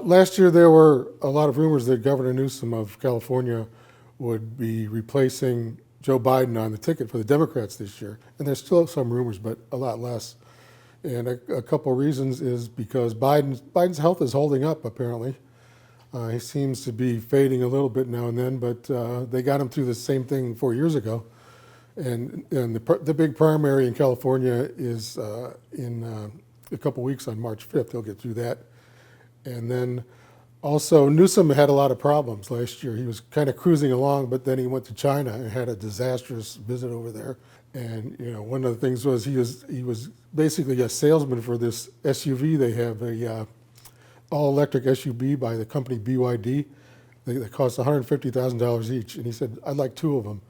last year there were a lot of rumors that Governor Newsom of California would be replacing Joe Biden on the ticket for the Democrats this year. And there's still some rumors, but a lot less. And a couple of reasons is because Biden's health is holding up, apparently. He seems to be fading a little bit now and then, but they got him through the same thing 4 years ago. And the big primary in California is in a couple weeks on March 5th. They'll get through that. And then also Newsom had a lot of problems last year. He was kind of cruising along, but then he went to China and had a disastrous visit over there. And one of the things was he was basically a salesman for this SUV. They have a all-electric SUV by the company BYD. They cost $150,000 each. And he said, "I'd like two of them."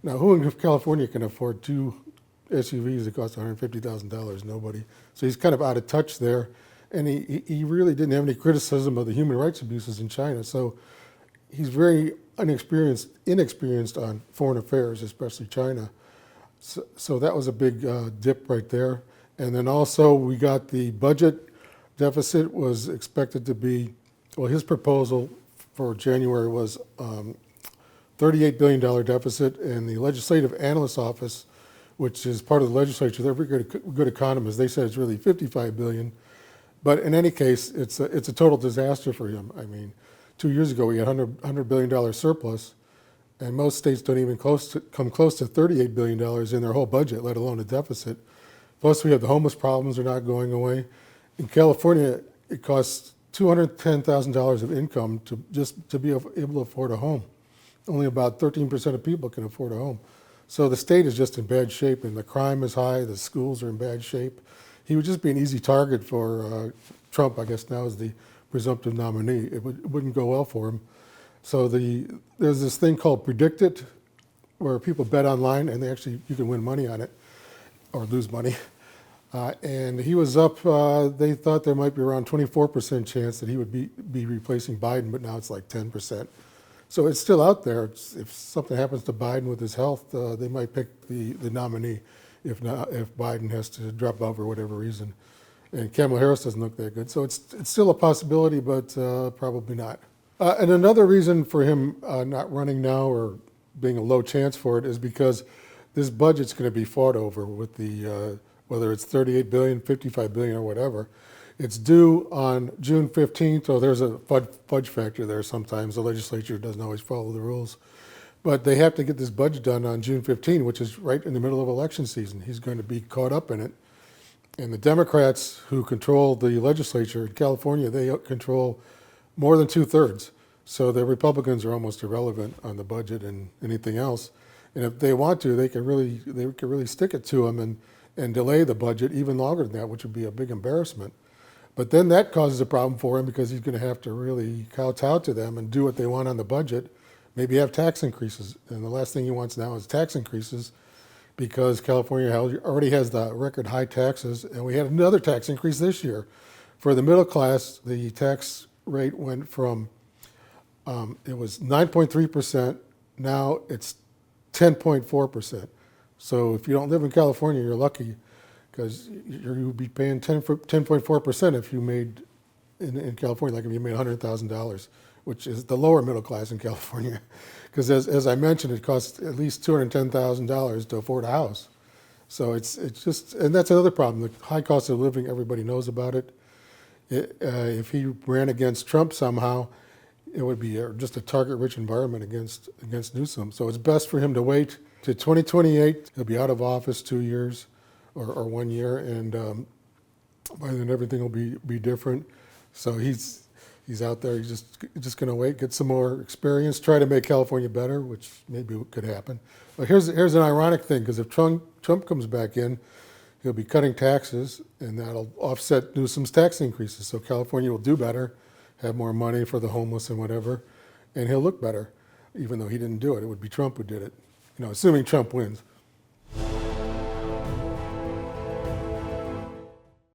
Now, who in California can afford two SUVs that cost $150,000? Nobody. So he's kind of out of touch there. And he really didn't have any criticism of the human rights abuses in China. So he's very inexperienced on foreign affairs, especially China. So that was a big dip right there. And then also we got the budget deficit was expected to be, well, his proposal for January was $38 billion deficit, and the Legislative Analyst Office, which is part of the legislature, they're very good economists. They said it's really $55 billion. But in any case, it's a total disaster for him. I mean, 2 years ago we had $100 billion surplus, and most states don't even come close to $38 billion in their whole budget, let alone a deficit. Plus we have the homeless problems are not going away. In California, it costs $210,000 of income to be able to afford a home. Only about 13% of people can afford a home. So the state is just in bad shape, and the crime is high, the schools are in bad shape. He would just be an easy target for Trump, I guess now is the presumptive nominee. It wouldn't go well for him. So there's this thing called Predict It, where people bet online, and you can win money on it, or lose money. And he was up, they thought there might be around 24% chance that he would be replacing Biden, but now it's like 10%. So it's still out there. If something happens to Biden with his health, they might pick the nominee. If Biden has to drop out for whatever reason. And Kamala Harris doesn't look that good. So it's still a possibility, but probably not. And another reason for him not running now or being a low chance for it is because this budget's going to be fought over with the, whether it's $38 billion, $55 billion, or whatever. It's due on June 15th, so there's a fudge factor there sometimes. The legislature doesn't always follow the rules. But they have to get this budget done on June 15, which is right in the middle of election season. He's going to be caught up in it. And the Democrats who control the legislature in California, they control more than 2/3. So the Republicans are almost irrelevant on the budget and anything else. And if they want to, they can really stick it to him and delay the budget even longer than that, which would be a big embarrassment. But then that causes a problem for him because he's going to have to really kowtow to them and do what they want on the budget. Maybe have tax increases. And the last thing he wants now is tax increases because California already has the record high taxes. And we had another tax increase this year. For the middle class, the tax rate went from, it was 9.3%. Now it's 10.4%. So if you don't live in California, you're lucky because you'll be paying 10.4% if you made, in California, like if you made $100,000. Which is the lower middle class in California. Because as I mentioned, it costs at least $210,000 to afford a house. So it's just, and that's another problem. The high cost of living, everybody knows about it. If he ran against Trump somehow, it would be just a target-rich environment against Newsom. So it's best for him to wait to 2028. He'll be out of office 2 years or 1 year, and by then everything will be different. So he's out there. He's just going to wait, get some more experience, try to make California better, which maybe could happen. But here's an ironic thing, because if Trump comes back in, he'll be cutting taxes, and that'll offset Newsom's tax increases. So California will do better, have more money for the homeless and whatever, and he'll look better, even though he didn't do it. It would be Trump who did it, assuming Trump wins.